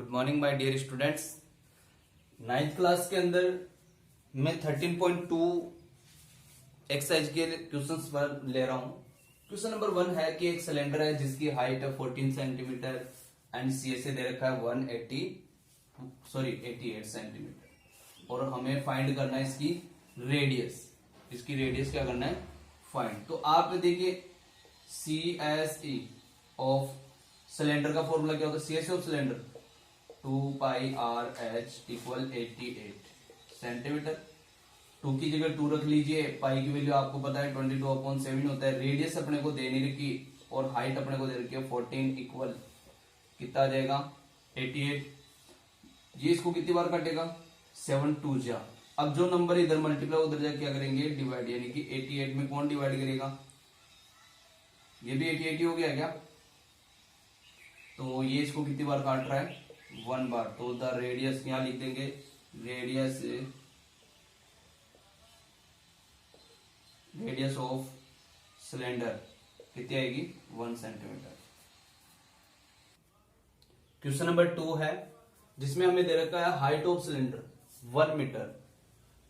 Good morning my dear students. Ninth class के अंदर मैं 13.2 एक्सरसाइज के क्वेश्चंस पर ले रहा हूं। क्वेश्चन नंबर 1 है कि एक सिलेंडर है जिसकी हाइट है 14 सेंटीमीटर एंड सीएसए दे रखा है 88 सेंटीमीटर और हमें फाइंड करना है इसकी रेडियस। इसकी रेडियस क्या करना है? फाइंड। तो आप देखिए सीएसई ऑफ सिलेंडर का फॉर्मूला क्या होता है? CSE of cylinder 2πRh equal 88 centimetre. 2 की जगह 2 रख लीजिए। पाई की वैल्यू आपको पता है 22/7 होता है। रेडियस अपने को दे नहीं रखी और हाइट अपने को दे रखी है 14 इक्वल कितना आ जाएगा 88। ये इसको कितनी बार काटेगा? 7 2 जा। अब जो नंबर इधर मल्टीप्लाई उधर जा क्या करेंगे? डिवाइड। यानी कि 88 में कौन डिवाइड करेगा? ये भी 88 हो गया क्या? तो ये इसको कितनी बार काट रहा है? 1 बार। तो द रेडियस यहां लिख देंगे, रेडियस ऑफ सिलेंडर कितनी आएगी? 1 सेंटीमीटर। क्वेश्चन नंबर 2 है जिसमें हमें दे रखा है हाइट ऑफ सिलेंडर 1 मीटर,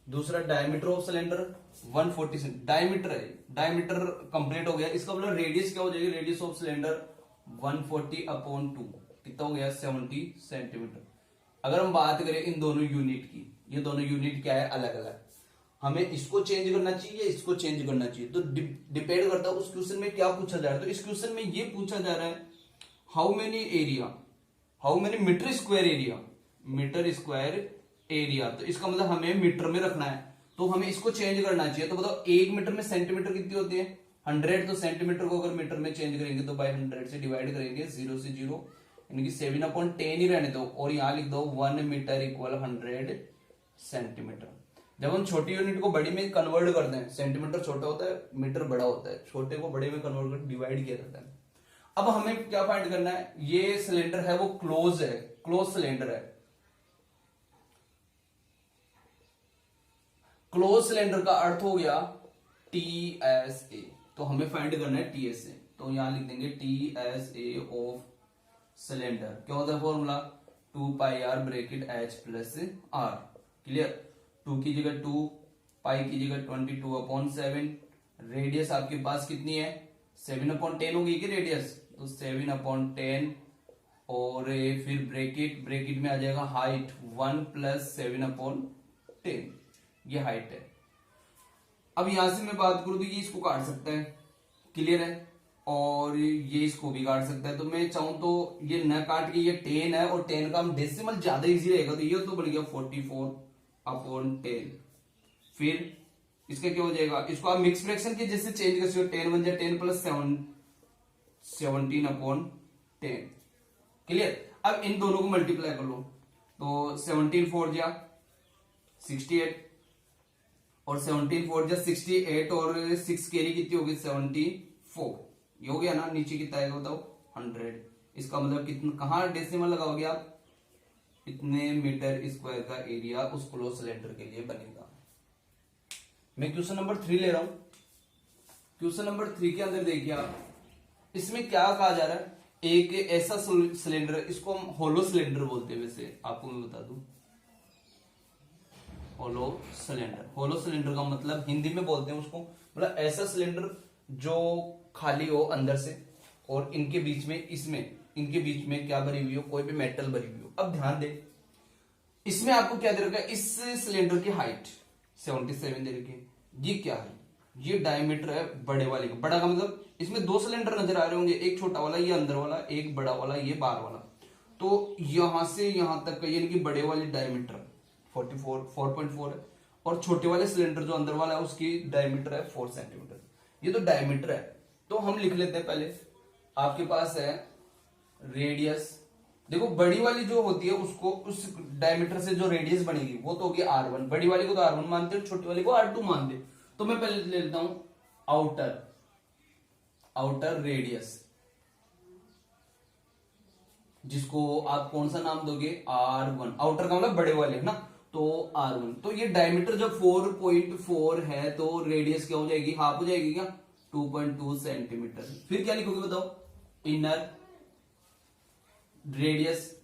दूसरा diameter of cylinder 140 centimetre. Diameter है, डायमीटर कंप्लीट हो गया। इसका मतलब रेडियस क्या हो जाएगी? रेडियस ऑफ सिलेंडर 140/2 कितना हो गया? 70 सेंटीमीटर। अगर हम बात करें इन दोनों यूनिट की, ये दोनों यूनिट क्या है? अलग अलग। हमें इसको चेंज करना चाहिए, इसको चेंज करना चाहिए। तो डिपेंड करता है उस क्वेश्चन में क्या पूछा जा रहा है। तो इस क्वेश्चन में ये पूछा जा रहा है how many metre square area, metre square area. तो इसका मतलब हमें मीटर में रखना है, तो हमें इसको चेंज करना चाहिए। तो बताओ 1 मीटर में सेंटीमीटर कितनी होती है? 100। तो सेंटीमीटर को अगर मीटर में चेंज करेंगे तो बाय 100 से डिवाइड करेंगे, 0 से 0 यानी कि 7/10 ही रहने दो और यहां लिख दो 1 मीटर इक्वल 100 सेंटीमीटर। जब हम छोटी यूनिट को बड़ी में कन्वर्ट करते हैं, सेंटीमीटर छोटा होता है, मीटर बड़ा होता है, छोटे को बड़े में कन्वर्ट कर डिवाइड किया जाता है। अब हमें क्या फाइंड करना है? ये सिलेंडर है वो क्लोज है, क्लोज सिलेंडर है। क्लोज सिलेंडर का अर्थ हो गया टीएसए। तो हमें फाइंड करना है टीएसए। तो यहां लिख देंगे टीएसए ऑफ सिलेंडर। क्या होता है formula? 2πr bracket h plus r। Clear? 2 की जगह 2, पाई की जगह 22/7। रेडियस आपके पास कितनी है? 7/10 होगी कि रेडियस? तो 7/10 और फिर ब्रैकेट में आ जाएगा हाइट 1 + 7/10। ये हाइट है। अब यहां से मैं बात करूं तो ये इसको काट सकता है, क्लियर है, और ये इसको भी काट सकता है। तो मैं चाहूं तो ये न काट के, ये 10 है और 10 का हम डेसिमल ज्यादा इजी रहेगा, तो ये तो बन गया 44/10। फिर इसका क्या हो जाएगा? इसको आप मिक्स फ्रैक्शन के जैसे चेंज कर सकते हो। 10 बन जाए 10 + 7 17/10। क्लियर? अब इन दोनों को मल्टीप्लाई कर लो तो 17 4 जा 68 और 17 4 जा 68 और 6 कैरी कितनी होगी? 74। ये हो गया ना? नीचे कितना आएगा बताओ? 100। इसका मतलब कितना, कहां डेसिमल लगाओगे आप? इतने मीटर स्क्वायर का एरिया उस क्लोज सिलेंडर के लिए बनेगा। मैं क्वेश्चन नंबर 3 ले रहा हूं। क्वेश्चन नंबर 3 के अंदर देखिए आप, इसमें क्या कहा जा रहा है? एक ऐसा सिलेंडर, इसको हम होलो सिलेंडर बोलते हैं। वैसे आपको मैं बता दूं, होलो सिलेंडर का मतलब हिंदी में बोलते हैं उसको, मतलब ऐसा सिलेंडर जो खाली हो अंदर से और इनके बीच में क्या भरी हुई हो? कोई भी मेटल भरी हुई हो। अब ध्यान दे, इसमें आपको क्या दे रखा है? इस सिलेंडर की हाइट 77 दे रखी है। ये क्या है? ये डायमीटर है बड़े वाले का। बड़ा का मतलब इसमें 2 सिलेंडर नजर आ रहे होंगे, एक छोटा वाला ये अंदर वाला, एक बड़ा वाला ये बाहर वाला। तो यहां से यहां तक का यानी कि बड़े वाले डायमीटर 4.4 है और छोटे वाले सिलेंडर जो अंदर वाला है उसकी डायमीटर है 4 सेंटीमीटर। ये तो डायमीटर है। तो हम लिख लेते हैं पहले, आपके पास है रेडियस। देखो बड़ी वाली जो होती है उसको, उस डायमीटर से जो रेडियस बनेगी वो तो होगी R1। बड़ी वाली को तो R1 मानते हैं, छोटी वाली को R2 मानते हैं। तो मैं पहले ले लेता हूं आउटर रेडियस, जिसको आप कौन सा नाम दोगे? R1। आउटर का मतलब बड़े वाले है ना, तो R1। तो ये डायमीटर जब 4.4 है तो रेडियस क्या हो जाएगी? हाफ हो जाएगी क्या? 2.2 सेंटीमीटर। फिर क्या लिखोगे बताओ? इनर रेडियस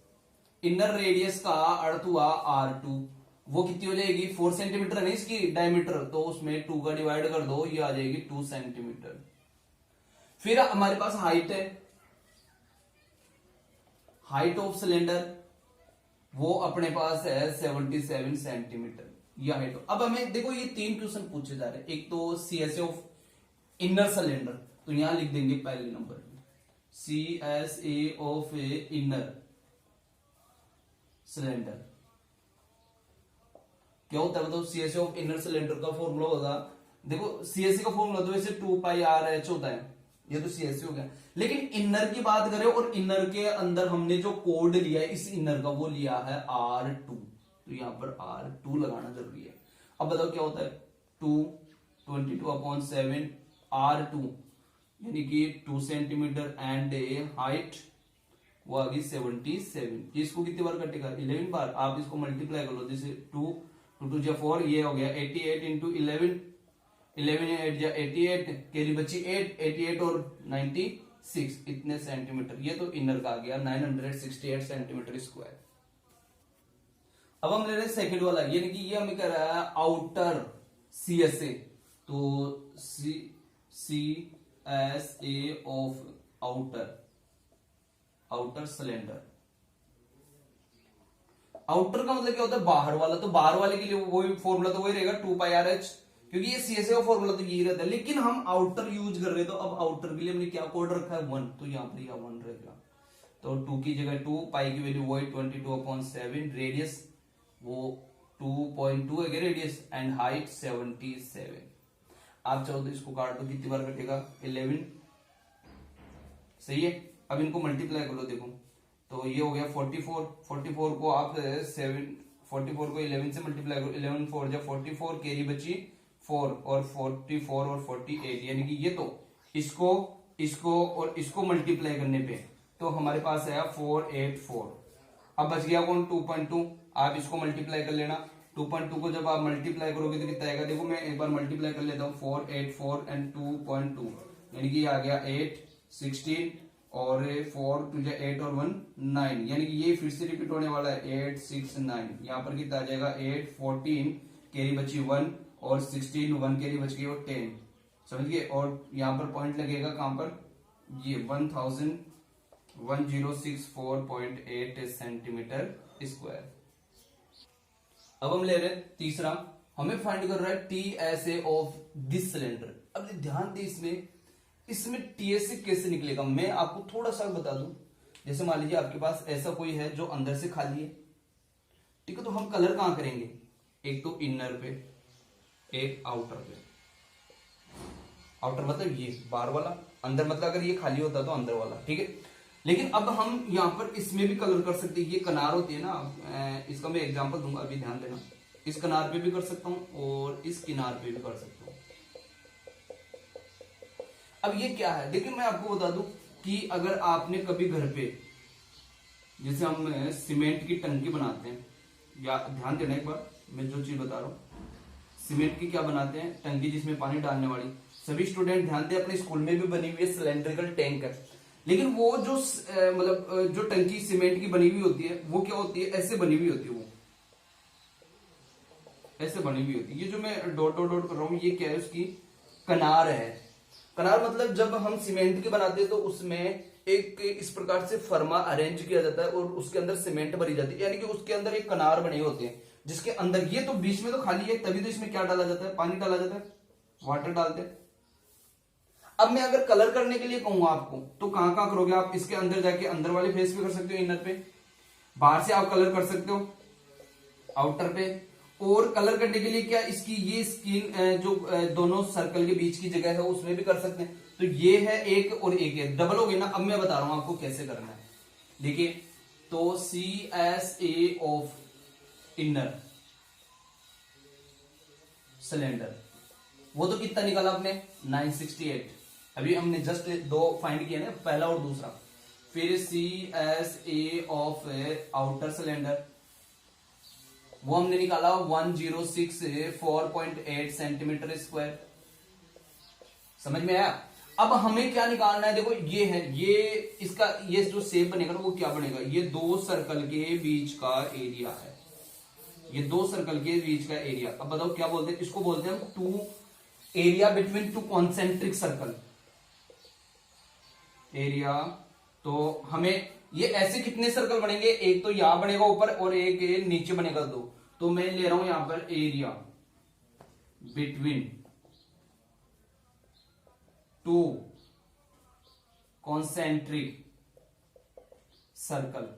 इनर रेडियस का अर्थ हुआ R2, वो कितनी हो जाएगी 4 सेंटीमीटर है ना इसकी डायमीटर, तो उसमें 2 का डिवाइड कर दो, ये आ जाएगी 2 सेंटीमीटर। फिर हमारे पास हाइट है, हाइट ऑफ सिलेंडर वो अपने पास है 77 सेंटीमीटर, ये हाइट। अब हमें देखो ये 3 क्वेश्चन पूछे जा रहे हैं। एक तो सीएसए ऑफ इनर सिलेंडर, तो यहां लिख देंगे पहले नंबर में सीएसए ऑफ इनर सिलेंडर। क्या होता है, मतलब सीएसए ऑफ इनर सिलेंडर का फॉर्मूला होगा, देखो सीएसए का फॉर्मूला तो वैसे 2πr/h होता है, ये तो सीएसए हो गया। लेकिन इनर की बात करें और इनर के अंदर हमने जो कोड लिया है इस इनर का, वो लिया है R2, तो यहां पर R2 लगाना जरूरी है। अब बताओ क्या होता है 22/7 R2 यानी कि 2 सेंटीमीटर एंड हाइट वो आ गई 77। इसको कितनी बार कटेगा 11 बार। आप इसको मल्टीप्लाई कर लो, जैसे 2 2 जा 4, ये हो गया 88 इंटू 11, 11 8 जा 88, कैरी बची 8, 88 और 96, इतने सेंटीमीटर। ये तो इनर का आ गया 968 सेंटीमीटर स्क्वायर। अब हम ले रहे हैं सेकंड वाला, यानी कि ये हमें कह रहा है आउटर सीएसए, तो CSA of outer cylinder. Outer का मतलब क्या होता है बाहर वाला, तो बाहर वाले के लिए वही फॉर्मूला तो वही रहेगा 2πr/h, क्योंकि ये सीएसए का फॉर्मूला तो यही रहता है। लेकिन हम आउटर यूज कर रहे हैं, तो अब आउटर के लिए हमने क्या कोड रखा है 1, तो यहां पर यह 1 रहेगा। तो 2 की जगह 2, पाई की वैल्यू वही 22/7, रेडियस वो 2.2 है रेडियस, एंड हाइट 77। आप चाहो तो इसको काट दो, कितनी बार कटेगा 11, सही है। अब इनको मल्टीप्लाई कर लो, देखो तो ये हो गया 44 को आप 44 को 11 से मल्टीप्लाई करो, 11 4 जा 44, कैरी बची 4 और 44 और 48, यानी कि ये तो इसको और इसको मल्टीप्लाई करने पे तो हमारे पास है 484। अब बच गया कौन 2.2, आप इसको मल्टीप्लाई कर लेना। 2.2 को जब आप मल्टीप्लाई करोगे तो कितना आएगा, देखो मैं एक बार मल्टीप्लाई कर लेता हूँ, 484 एंड 2.2, यानी कि आ गया 8 16 और 4 2 8 और 1 9, यानी कि ये फिर से रिपीट होने वाला है 8 6 9। यहाँ पर कितना आ जाएगा 8 14, कैरी बची 1 और 16 1 कैरी बच गई और 10, समझ गए। और यहाँ पर पॉइंट लगेगा कहां पर, ये 1064.8 सेंटीमीटर स्क्वायर। अब हम ले रहे हैं तीसरा, हमें फाइंड कर रहा है टीएसए ऑफ दिस सिलेंडर। अब ध्यान दे इसमें टीएसए कैसे निकलेगा, मैं आपको थोड़ा सा बता दूं। जैसे मान लीजिए आपके पास ऐसा कोई है जो अंदर से खाली है, ठीक है, तो हम कलर कहां करेंगे, एक तो इनर पे, एक आउटर पे। आउटर मतलब ये बाहर वाला, अंदर मतलब अगर ये खाली होता तो अंदर वाला, ठीक है। लेकिन अब हम यहां पर इसमें भी कलर कर सकते हैं, ये किनार होती है ना, इसका मैं एग्जांपल दूंगा, अभी ध्यान देना। इस किनार पे भी कर सकता हूं और इस किनार पे भी कर सकता हूं। अब ये क्या है, देखिए मैं आपको बता दूं कि अगर आपने कभी घर पे, जैसे हम सीमेंट की टंकी बनाते हैं, या ध्यान देना एक बार मैं जो चीज बता रहा हूं, सीमेंट की क्या बनाते हैं, टंकी जिसमें पानी डालने वाली। सभी स्टूडेंट ध्यान दें, अपने स्कूल में भी बनी हुई है सिलेंड्रिकल टैंक है, लेकिन वो जो मतलब जो टंकी सीमेंट की बनी हुई होती है वो क्या होती है, ऐसे बनी हुई होती है, वो ऐसे बनी हुई होती है। ये जो मैं डॉट डॉट डॉट कर रहा हूं, ये क्या है, उसकी किनार है। किनार मतलब जब हम सीमेंट की बनाते हैं तो उसमें एक इस प्रकार से फर्मा अरेंज किया जाता है और उसके अंदर सीमेंट भरी जाती है, यानी कि उसके अंदर एक किनार बने होते हैं, जिसके अंदर ये तो बीच में तो खाली है, तभी तो इसमें क्या डाला जाता है, पानी डाला जाता है, वाटर डालते हैं। अब मैं अगर कलर करने के लिए कहूंगा आपको, तो कहां कहां करोगे आप, इसके अंदर जाके अंदर वाले फेस पे कर सकते हो, इनर पे, बाहर से आप कलर कर सकते हो आउटर पे, और कलर करने के लिए क्या, इसकी ये स्किन जो दोनों सर्कल के बीच की जगह है उसमें भी कर सकते हैं। तो ये है एक और एक है, डबल हो गई ना। अब मैं बता रहा हूं आपको कैसे करना है, देखिए तो CSA ऑफ इनर सिलेंडर, वो तो कितना निकाला आपने 968, अभी हमने जस्ट दो फाइंड किया ना, पहला और दूसरा। फिर CSA ऑफ आउटर सिलेंडर, वो हमने निकाला 1064.8 सेंटीमीटर स्क्वायर, समझ में आया। अब हमें क्या निकालना है, देखो ये है, ये इसका ये जो शेप बनेगा ना वो क्या बनेगा, ये दो सर्कल के बीच का एरिया है, ये दो सर्कल के बीच का एरिया। अब बताओ क्या बोलते हैं इसको, बोलते हैं to area between two concentric circle, area. तो हमें ये ऐसे कितने सर्कल बनेंगे, एक तो यहां बनेगा ऊपर और एक नीचे बनेगा दो, तो मैं ले रहा हूं यहां पर area between two concentric circle.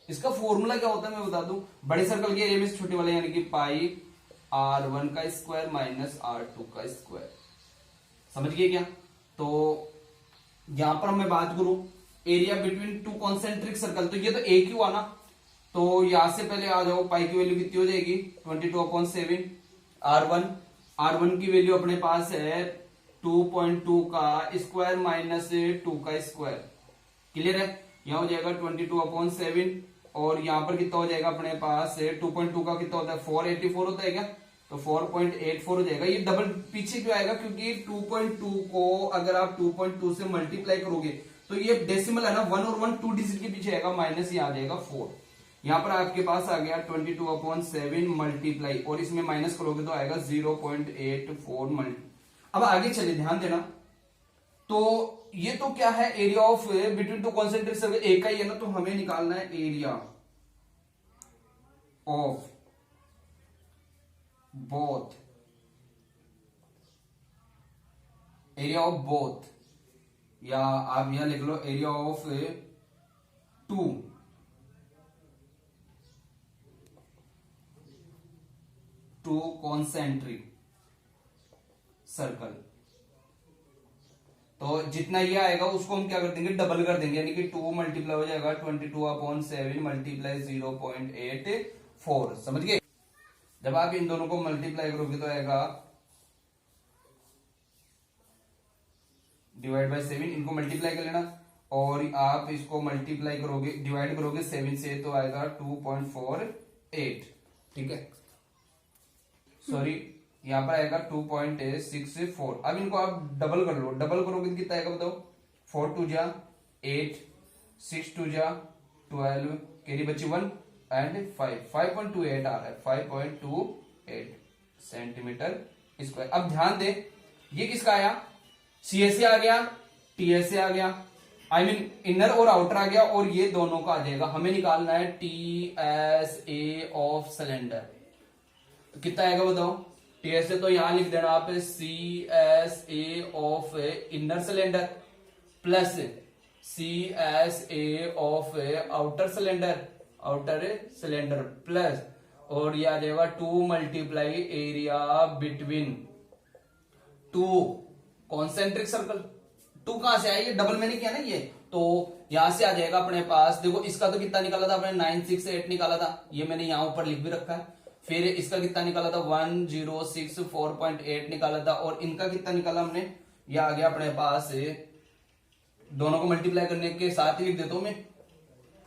इसका फॉर्मूला क्या होता है मैं बता दूं, बड़े सर्कल के एरिया में छोटे वाले यानी कि पाई r1 का स्क्वायर माइनस r2 का स्क्वायर, समझ गए क्या। तो यहां पर मैं बात करूं area between two concentric circle, तो ये तो एक ही हुआ ना, तो यहां से पहले आ जाओ, पाई की वैल्यू कितनी हो जाएगी 22/7, r1 की वैल्यू अपने पास है 2.2 का स्क्वायर माइनस 2 का स्क्वायर, क्लियर है। यहां हो जाएगा 22/7 और यहां पर कितना हो जाएगा अपने पास 2.2 का कितना होता है 484 होता है क्या, तो 4.84 हो जाएगा। ये डबल पीछे क्यों आएगा, क्योंकि 2.2 को अगर आप 2.2 से मल्टीप्लाई करोगे तो ये डेसिमल है ना, 1 और 1 2 डिजिट के पीछे आएगा, माइनस ये आ जाएगा 4। यहां पर आपके पास आ गया 22/7 मल्टीप्लाई और इसमें माइनस करोगे तो आएगा 0.84 मल्टी। अब आगे चले ध्यान देना, तो ये तो क्या है area of between two concentric circle एक का ही है ना, तो हमें निकालना है area of both, area of both, या आप यहां लिख लो area of two concentric circle. तो जितना ये आएगा उसको हम क्या कर देंगे, डबल कर देंगे, यानी कि 2 मल्टीप्लाई हो जाएगा 22/7 मल्टीप्लाई 0.84, समझ गए। जब आप इन दोनों को मल्टीप्लाई करोगे तो आएगा डिवाइड बाय 7, इनको मल्टीप्लाई कर लेना और आप इसको मल्टीप्लाई करोगे डिवाइड करोगे 7 से तो आएगा 2.48, ठीक है, सॉरी यहां पर आएगा 2.64। अब इनको आप डबल कर लो, डबल करोगे तो कितना आएगा बताओ, 4 2 जा 8, 6 2 जा 12, कैरी बची 1 एंड 5.28 आ रहा है, 5.28 सेंटीमीटर स्क्वायर। अब ध्यान दे ये किसका आया, सीएसए आ गया, टीएसए आ गया, आई मीन इनर और आउटर आ गया, और ये दोनों का आ जाएगा। हमें निकालना है टीएसए ऑफ सिलेंडर, तो कितना आएगा बताओ, टीएसए तो यहां लिख देना आप CSA of inner cylinder plus CSA of outer cylinder plus, और ये आ जाएगा 2 multiply area between two concentric circle. 2 कहां से आया, ये डबल मैंने किया ना ये, तो यहां से आ जाएगा अपने पास, देखो इसका तो कितना निकाला था अपने 968 निकाला था, ये मैंने यहां ऊपर लिख भी रखा है। फिर इसका कितना निकाला था 1064.8 निकाला था, और इनका कितना निकाला हमने, ये आ गया अपने पास, दोनों को मल्टीप्लाई करने के साथ ही लिख देता हूं मैं।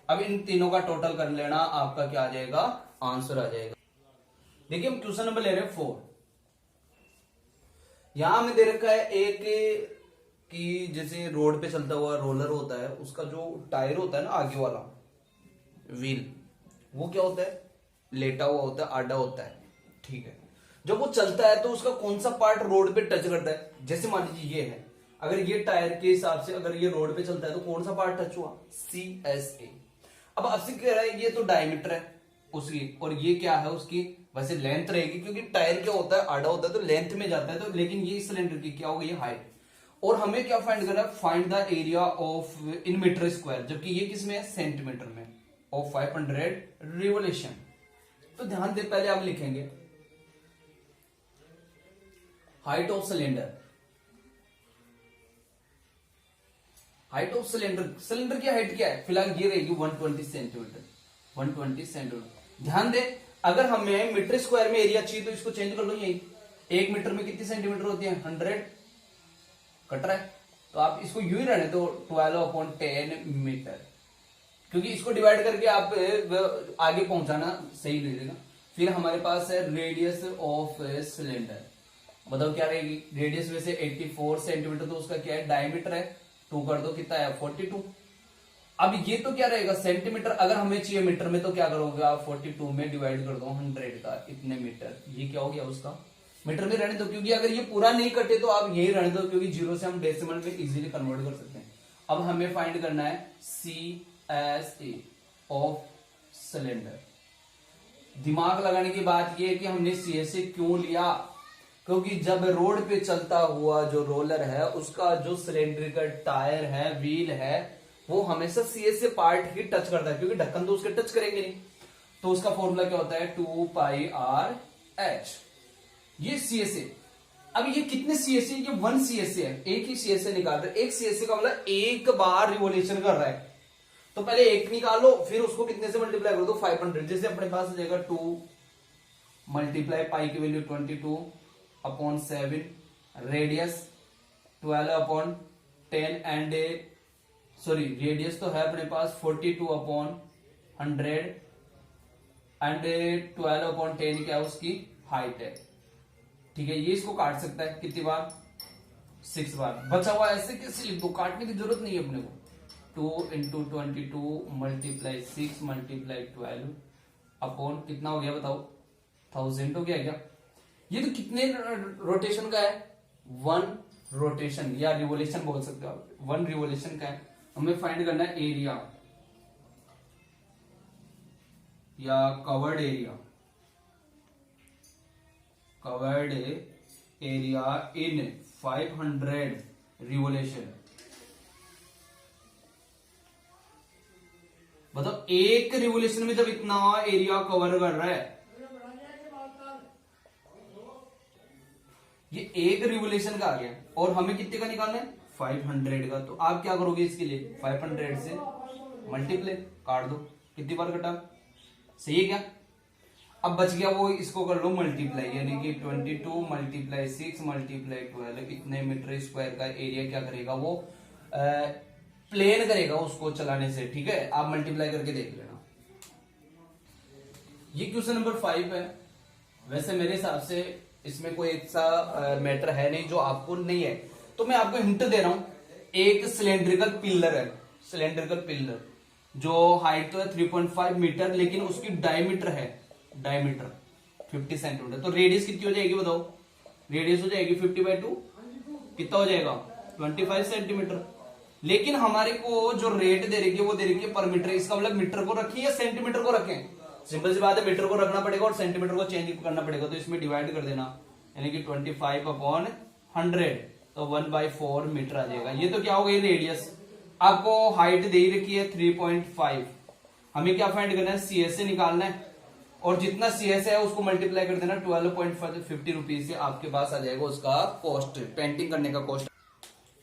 अब इन तीनों का टोटल कर लेना, आपका क्या आ जाएगा, आंसर आ जाएगा। देखिए हम क्वेश्चन नंबर ले रहे हैं 4, यहां हमें दे रखा है एक कि जैसे रोड पे चलता हुआ रोलर होता है, उसका जो टायर होता है ना आगे वाला व्हील, वो क्या होता है, लेटा हुआ होता है, आड़ा होता है, ठीक है। जब वो चलता है तो उसका कौन सा पार्ट रोड पे टच करता है, जैसे मान लीजिए ये है, अगर ये टायर के हिसाब से अगर ये रोड पे चलता है तो कौन सा पार्ट टच हुआ, CSA। अब आपसे कह रहा है ये तो डायमीटर है उसकी, और ये क्या है उसकी, वैसे लेंथ रहेगी, क्योंकि टायर क्या होता है आड़ा होता है तो लेंथ में जाता है, तो लेकिन ये सिलेंडर की क्या हो गई हाइट। और हमें क्या फाइंड करना है, find the area of in metre square, जबकि ये किसमें है, सेंटीमीटर में, ऑफ 500 रिवोल्यूशन। तो ध्यान दे, पहले आप लिखेंगे height of cylinder, height of cylinder, cylinder की हाइट क्या है, फिलहाल ये रहेगी 120 सेंटीमीटर, 120 सेंटीमीटर। ध्यान दे, अगर हमें मीटर स्क्वायर में एरिया चाहिए तो इसको चेंज कर लो, यही 1 मीटर में कितनी सेंटीमीटर होती है, 100 कट रहा है, तो आप इसको यूं ही रहने दो 12/10 मीटर, क्योंकि इसको डिवाइड करके आप आगे पहुंचाना सही नहीं रहेगा। फिर हमारे पास है रेडियस ऑफ सिलेंडर, बताओ क्या रहेगी, रेडियस में से 84 सेंटीमीटर, तो उसका क्या है डायमीटर है, 2 कर दो कितना है 42। अब ये तो क्या रहेगा सेंटीमीटर, अगर हमें चाहिए मीटर में तो क्या करोगे आप 42 में डिवाइड कर दो 100 का, इतने मीटर, ये क्या हो गया उसका मीटर में रहने दो, क्योंकि अगर ये पूरा नहीं कटे तो आप यही रहने दो, क्योंकि जीरो से हम डेसिमल में इजीली कन्वर्ट कर सकते हैं। अब हमें फाइंड करना है CSA ऑफ सिलेंडर। दिमाग लगाने की बात यह है कि हमने CSA क्यों लिया, क्योंकि जब रोड पे चलता हुआ जो रोलर है उसका जो सिलेंड्रिकल टायर है, व्हील है, वो हमेशा CSA पार्ट ही टच करता है, क्योंकि ढक्कन तो उसके टच करेंगे नहीं। तो उसका फॉर्मूला क्या होता है 2πRH, ये CSA। अब ये कितने CSA, ये 1 CSA है, एक ही CSA निकाल रहे, एक CSA का मतलब एक बार रिवोल्यूशन कर रहा है, तो पहले एक निकालो फिर उसको कितने से मल्टीप्लाई कर दो 500, जैसे अपने पास हो जाएगा 2 मल्टीप्लाई पाई की value 22/7, radius 12/10 and sorry radius तो है अपने पास 42/100 एंड 12/10 क्या उसकी हाइट है, ठीक है। ये इसको काट सकता है कितनी बार 6 बार, बचा हुआ ऐसे कैसे लिख दो, काटने की जरूरत नहीं है अपने को। 2 × 22 मल्टीप्लाई 6 मल्टीप्लाई 12 अपॉन कितना हो गया बताओ 1000 हो गया क्या। ये तो कितने रोटेशन का है 1 रोटेशन या रिवोल्यूशन बोल सकते हो आप, 1 रिवोल्यूशन का है। हमें फाइंड करना है एरिया या covered area, covered area in 500 revolution. मतलब एक रिवोल्यूशन में जब इतना एरिया कवर कर रहा है, ये एक रिवोल्यूशन का आ गया, और हमें कितने का निकालना है 500 का। तो आप क्या करोगे इसके लिए 500 से मल्टीप्लाई काट दो, कितनी बार कटा, सही है क्या। अब बच गया वो, इसको कर लो मल्टीप्लाई, यानी कि 22 मल्टीप्लाई 6 मल्टीप्लाई 12, इतने मीटर स्क्वायर का एरिया क्या करेगा वो प्लेन करेगा उसको चलाने से, ठीक है। आप मल्टीप्लाई करके देख लेना। ये क्वेश्चन नंबर 5 है। वैसे मेरे हिसाब से इसमें कोई ऐसा मैटर है नहीं जो आपको नहीं है, तो मैं आपको हिंट दे रहा हूं। एक सिलेंड्रिकल पिलर है, सिलेंड्रिकल पिलर जो हाइट तो है 3.5 मीटर, लेकिन उसकी डायमीटर है, डायमीटर 50 सेंटीमीटर। तो रेडियस कितनी हो जाएगी बताओ, रेडियस हो जाएगी 50/2, कितना हो जाएगा 25 सेंटीमीटर। लेकिन हमारे को जो रेट दे रही है वो दे रही है पर मीटर, इसका मतलब मीटर को रखें या सेंटीमीटर को रखें, सिंपल सी बात है, मीटर को रखना पड़ेगा और सेंटीमीटर को चेंज करना पड़ेगा, तो इसमें डिवाइड कर देना, यानी कि 25/100, तो 1/4 मीटर आ जाएगा। ये तो क्या हो गई रेडियस। आपको हाइट दे रखी है 3.5, हमें क्या फाइंड करना है CSA निकालना है, और जितना CSA है उसको मल्टीप्लाई कर देना 12.50 रुपीज से, आपके पास आ जाएगा उसका कॉस्ट, पेंटिंग करने का कॉस्ट।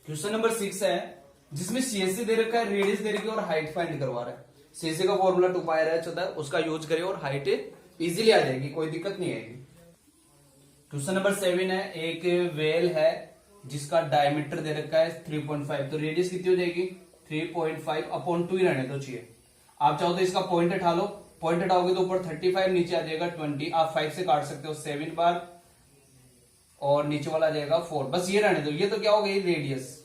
क्वेश्चन नंबर 6 है जिसमें CSA दे रखा है, रेडियस दे रखी है और हाइट फाइंड करवा रहा है। CSA का फॉर्मूला 2πRH होता है, उसका यूज करिए और हाइट इजीली आ जाएगी, कोई दिक्कत नहीं आएगी। क्वेश्चन नंबर 7 है, एक वेल है जिसका डायमीटर दे रखा है 3.5, तो रेडियस कितनी हो जाएगी 3.5/2 ही रहने दो चाहिए। आप चाहो तो इसका पॉइंट हटा लो, पॉइंट हटाओगे तो ऊपर 35 नीचे आ जाएगा 20, आप 5 से काट सकते हो 7 बार, और नीचे वाला आ जाएगा 4, बस ये रहने दो। ये तो क्या हो गई रेडियस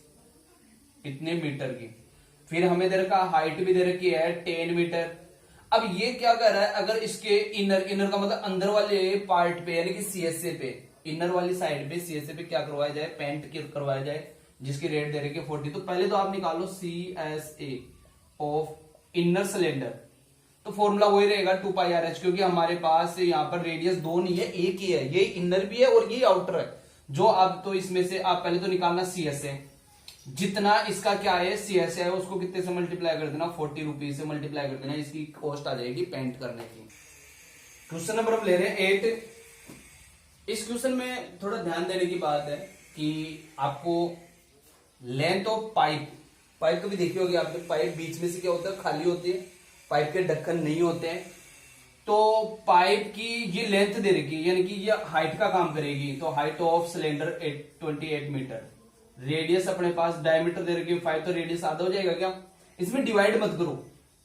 इतने मीटर की। फिर हमें दे रखा हाइट भी दे रखी है 10 मीटर। अब ये क्या कर रहा है, अगर इसके इनर का मतलब अंदर वाले पार्ट पे यानी कि CSA पे, इनर वाली साइड पे CSA पे क्या करवाया जाए पेंट करवाया जाए, जिसकी रेट दे रखी है 40। तो पहले तो आप निकालो CSA ऑफ इनर सिलेंडर, तो फॉर्मूला वही रहेगा 2πRH, क्योंकि हमारे पास यहाँ पर रेडियस 2 नहीं है, एक ही है, ये इनर भी है और ये आउटर है। जो अब तो इसमें से आप पहले तो निकालना CSA, जितना इसका क्या है CSA है उसको कितने से मल्टीप्लाई कर देना 40 रुपीज से मल्टीप्लाई कर देना, इसकी कॉस्ट आ जाएगी पेंट करने की। क्वेश्चन नंबर हम ले रहे हैं 8। इस क्वेश्चन में थोड़ा ध्यान देने की बात है कि आपको लेंथ ऑफ पाइप कभी देखी होगी आपने, पाइप बीच में से क्या होता है खाली होती है, पाइप के ढक्कन नहीं होते हैं, तो पाइप की ये लेंथ दे रखी है, यानी कि ये हाइट का काम करेगी। तो height of cylinder 28 metre, radius अपने पास डायमीटर दे रखी है 5, तो रेडियस आधा हो जाएगा क्या, इसमें डिवाइड मत करो,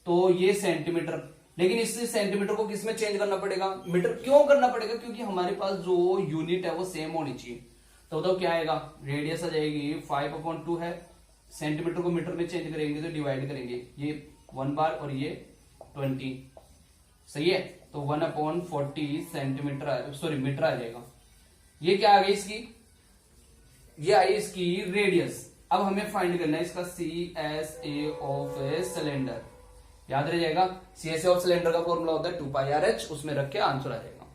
तो ये सेंटीमीटर, लेकिन इस सेंटीमीटर को किसमें चेंज करना पड़ेगा मीटर। क्यों करना पड़ेगा, क्योंकि हमारे पास जो यूनिट है वो सेम होनी चाहिए। तो बताओ क्या आएगा, रेडियस आ जाएगी 5/2 है, सेंटीमीटर को मीटर में चेंज करेंगे तो डिवाइड करेंगे, ये 1 बार और ये 20, सही है। तो 1/40 सेंटीमीटर सॉरी मीटर आ जाएगा। ये क्या आ गई इसकी, ये आई इसकी रेडियस। अब हमें फाइंड करना है इसका CSA ऑफ ए सिलेंडर, याद रह जाएगा CSA ऑफ सिलेंडर का फॉर्मूला होता है 2πRH, उसमें रख के आंसर आ जाएगा।